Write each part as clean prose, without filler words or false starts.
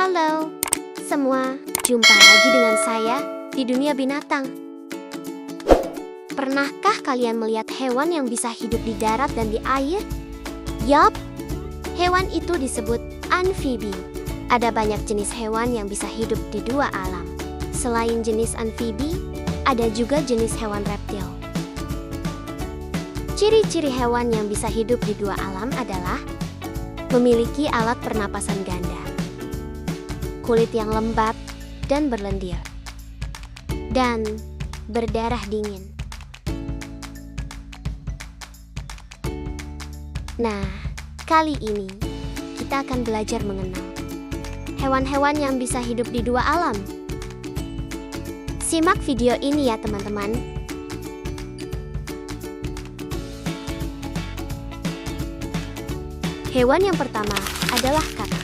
Halo semua, jumpa lagi dengan saya di dunia binatang. Pernahkah kalian melihat hewan yang bisa hidup di darat dan di air? Yup, hewan itu disebut amfibi. Ada banyak jenis hewan yang bisa hidup di dua alam. Selain jenis amfibi, ada juga jenis hewan reptil. Ciri-ciri hewan yang bisa hidup di dua alam adalah memiliki alat pernapasan ganda, kulit yang lembab dan berlendir, dan berdarah dingin. Nah, kali ini kita akan belajar mengenal hewan-hewan yang bisa hidup di dua alam. Simak video ini ya teman-teman. Hewan yang pertama adalah katak.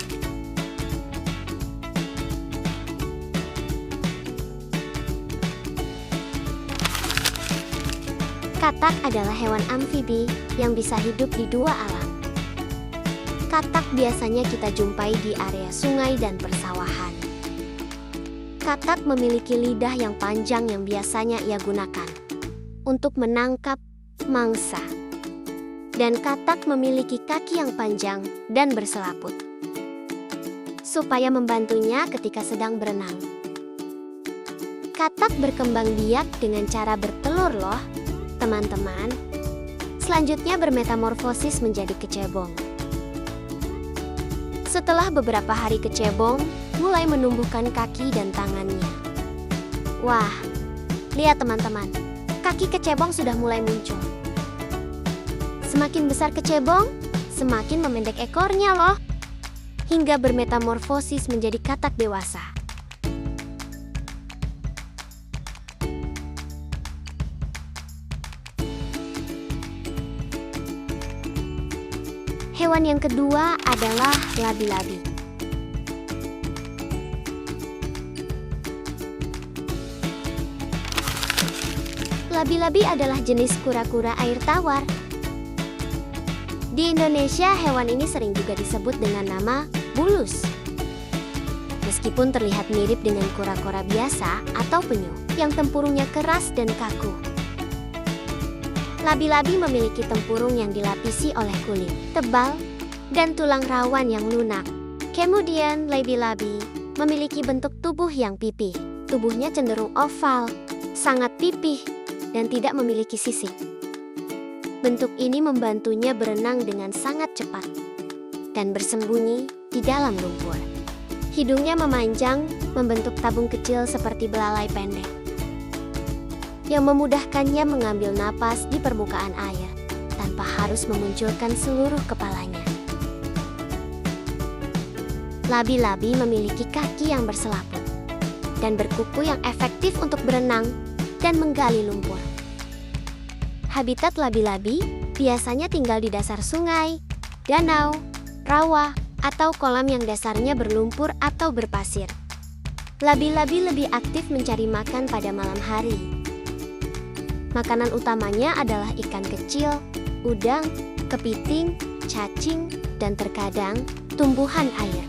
Katak adalah hewan amfibi yang bisa hidup di dua alam. Katak biasanya kita jumpai di area sungai dan persawahan. Katak memiliki lidah yang panjang yang biasanya ia gunakan untuk menangkap mangsa. Dan katak memiliki kaki yang panjang dan berselaput, supaya membantunya ketika sedang berenang. Katak berkembang biak dengan cara bertelur loh, teman-teman. Selanjutnya bermetamorfosis menjadi kecebong. Setelah beberapa hari kecebong mulai menumbuhkan kaki dan tangannya. Wah, lihat teman-teman, kaki kecebong sudah mulai muncul. Semakin besar kecebong, semakin memendek ekornya loh, hingga bermetamorfosis menjadi katak dewasa. Hewan yang kedua adalah labi-labi. Labi-labi adalah jenis kura-kura air tawar. Di Indonesia, hewan ini sering juga disebut dengan nama bulus. Meskipun terlihat mirip dengan kura-kura biasa atau penyu yang tempurungnya keras dan kaku. Labi-labi memiliki tempurung yang dilapisi oleh kulit tebal dan tulang rawan yang lunak. Kemudian, labi-labi memiliki bentuk tubuh yang pipih. Tubuhnya cenderung oval, sangat pipih, dan tidak memiliki sisik. Bentuk ini membantunya berenang dengan sangat cepat dan bersembunyi di dalam lumpur. Hidungnya memanjang, membentuk tabung kecil seperti belalai pendek, yang memudahkannya mengambil napas di permukaan air tanpa harus memunculkan seluruh kepalanya. Labi-labi memiliki kaki yang berselaput dan berkuku yang efektif untuk berenang dan menggali lumpur. Habitat labi-labi biasanya tinggal di dasar sungai, danau, rawa, atau kolam yang dasarnya berlumpur atau berpasir. Labi-labi lebih aktif mencari makan pada malam hari. Makanan utamanya adalah ikan kecil, udang, kepiting, cacing, dan terkadang tumbuhan air.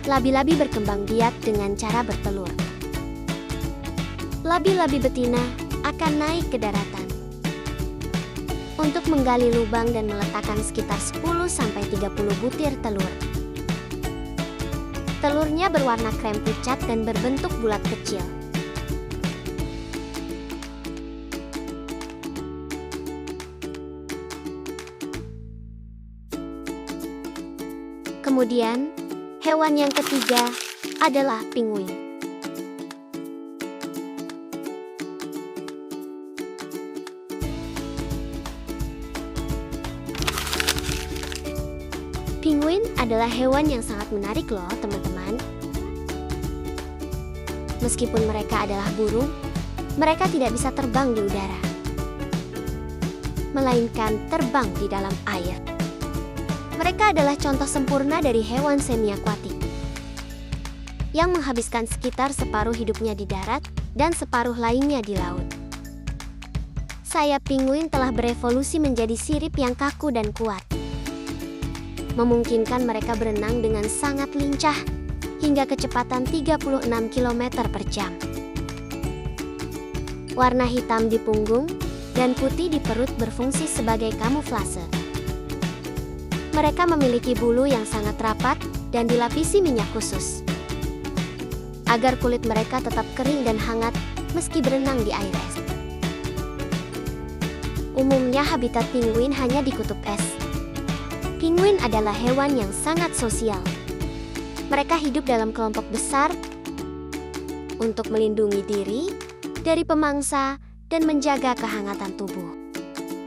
Labi-labi berkembang biak dengan cara bertelur. Labi-labi betina akan naik ke daratan untuk menggali lubang dan meletakkan sekitar 10-30 butir telur. Telurnya berwarna krem pucat dan berbentuk bulat kecil. Kemudian, hewan yang ketiga adalah penguin. Penguin adalah hewan yang sangat menarik loh teman-teman. Meskipun mereka adalah burung, mereka tidak bisa terbang di udara, melainkan terbang di dalam air. Mereka adalah contoh sempurna dari hewan semi-akuatik yang menghabiskan sekitar separuh hidupnya di darat dan separuh lainnya di laut. Sayap penguin telah berevolusi menjadi sirip yang kaku dan kuat. memungkinkan mereka berenang dengan sangat lincah hingga kecepatan 36 km per jam. Warna hitam di punggung dan putih di perut berfungsi sebagai kamuflase. Mereka memiliki bulu yang sangat rapat dan dilapisi minyak khusus, agar kulit mereka tetap kering dan hangat meski berenang di air es. Umumnya habitat penguin hanya di kutub es. Penguin adalah hewan yang sangat sosial. Mereka hidup dalam kelompok besar untuk melindungi diri dari pemangsa dan menjaga kehangatan tubuh.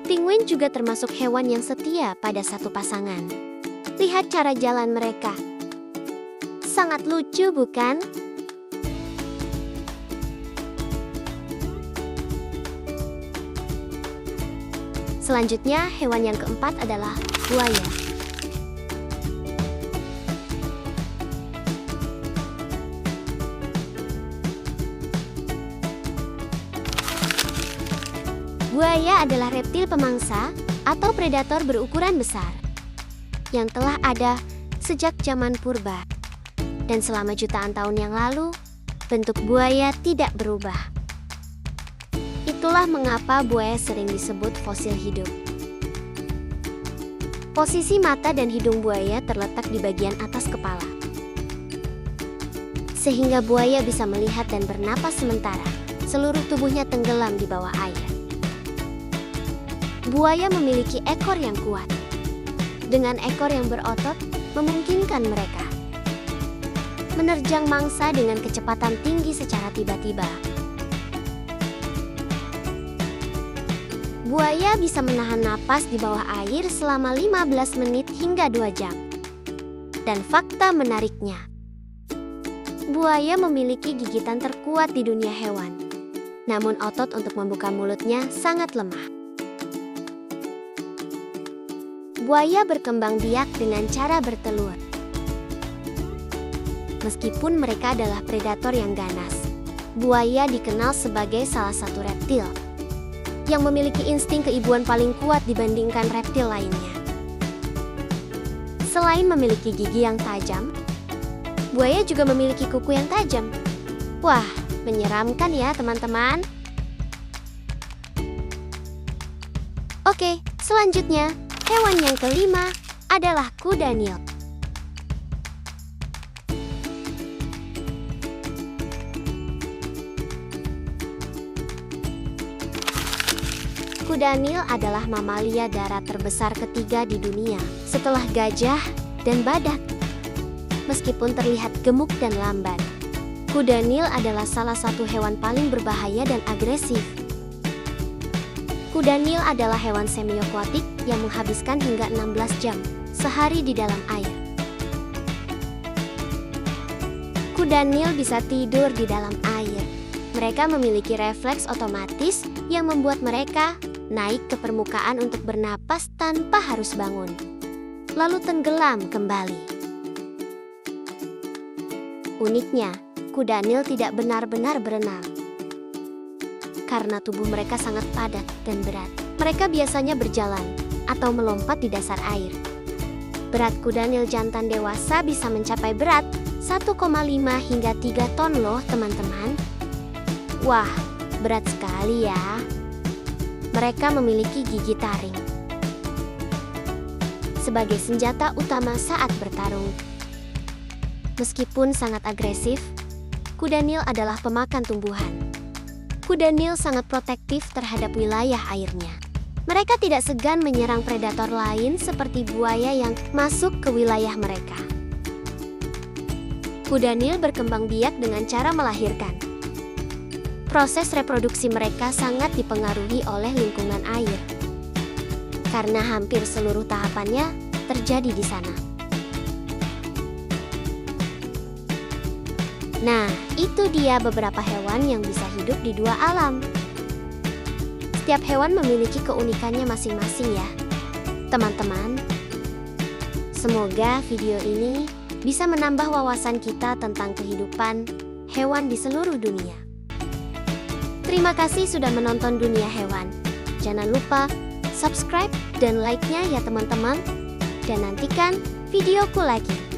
Penguin juga termasuk hewan yang setia pada satu pasangan. Lihat cara jalan mereka. Sangat lucu, bukan? Selanjutnya, hewan yang keempat adalah buaya. Buaya adalah reptil pemangsa atau predator berukuran besar yang telah ada sejak zaman purba. Dan selama jutaan tahun yang lalu, bentuk buaya tidak berubah. Itulah mengapa buaya sering disebut fosil hidup. Posisi mata dan hidung buaya terletak di bagian atas kepala, sehingga buaya bisa melihat dan bernapas sementara seluruh tubuhnya tenggelam di bawah air. Buaya memiliki ekor yang kuat. Dengan ekor yang berotot, memungkinkan mereka menerjang mangsa dengan kecepatan tinggi secara tiba-tiba. Buaya bisa menahan napas di bawah air selama 15 menit hingga 2 jam. Dan fakta menariknya, buaya memiliki gigitan terkuat di dunia hewan. Namun otot untuk membuka mulutnya sangat lemah. Buaya berkembang biak dengan cara bertelur. Meskipun mereka adalah predator yang ganas, buaya dikenal sebagai salah satu reptil yang memiliki insting keibuan paling kuat dibandingkan reptil lainnya. Selain memiliki gigi yang tajam, buaya juga memiliki kuku yang tajam. Wah, menyeramkan ya teman-teman. Oke, selanjutnya, hewan yang kelima adalah kuda Nil. Kuda Nil adalah mamalia darat terbesar ketiga di dunia setelah gajah dan badak. Meskipun terlihat gemuk dan lamban, kuda Nil adalah salah satu hewan paling berbahaya dan agresif. Kuda Nil adalah hewan semiokuatik yang menghabiskan hingga 16 jam sehari di dalam air. Kuda Nil bisa tidur di dalam air. Mereka memiliki refleks otomatis yang membuat mereka naik ke permukaan untuk bernapas tanpa harus bangun, lalu tenggelam kembali. Uniknya, kuda Nil tidak benar-benar berenang. Karena tubuh mereka sangat padat dan berat, mereka biasanya berjalan atau melompat di dasar air. Berat kuda Nil jantan dewasa bisa mencapai berat 1,5 hingga 3 ton loh teman-teman. Wah, berat sekali ya. Mereka memiliki gigi taring sebagai senjata utama saat bertarung. Meskipun sangat agresif, kuda Nil adalah pemakan tumbuhan. Kuda Nil sangat protektif terhadap wilayah airnya. Mereka tidak segan menyerang predator lain seperti buaya yang masuk ke wilayah mereka. Kuda Nil berkembang biak dengan cara melahirkan. Proses reproduksi mereka sangat dipengaruhi oleh lingkungan air, karena hampir seluruh tahapannya terjadi di sana. Nah, itu dia beberapa hewan yang bisa hidup di dua alam. Setiap hewan memiliki keunikannya masing-masing ya, teman-teman. Semoga video ini bisa menambah wawasan kita tentang kehidupan hewan di seluruh dunia. Terima kasih sudah menonton Dunia Hewan. Jangan lupa subscribe dan like-nya ya teman-teman. dan nantikan videoku lagi.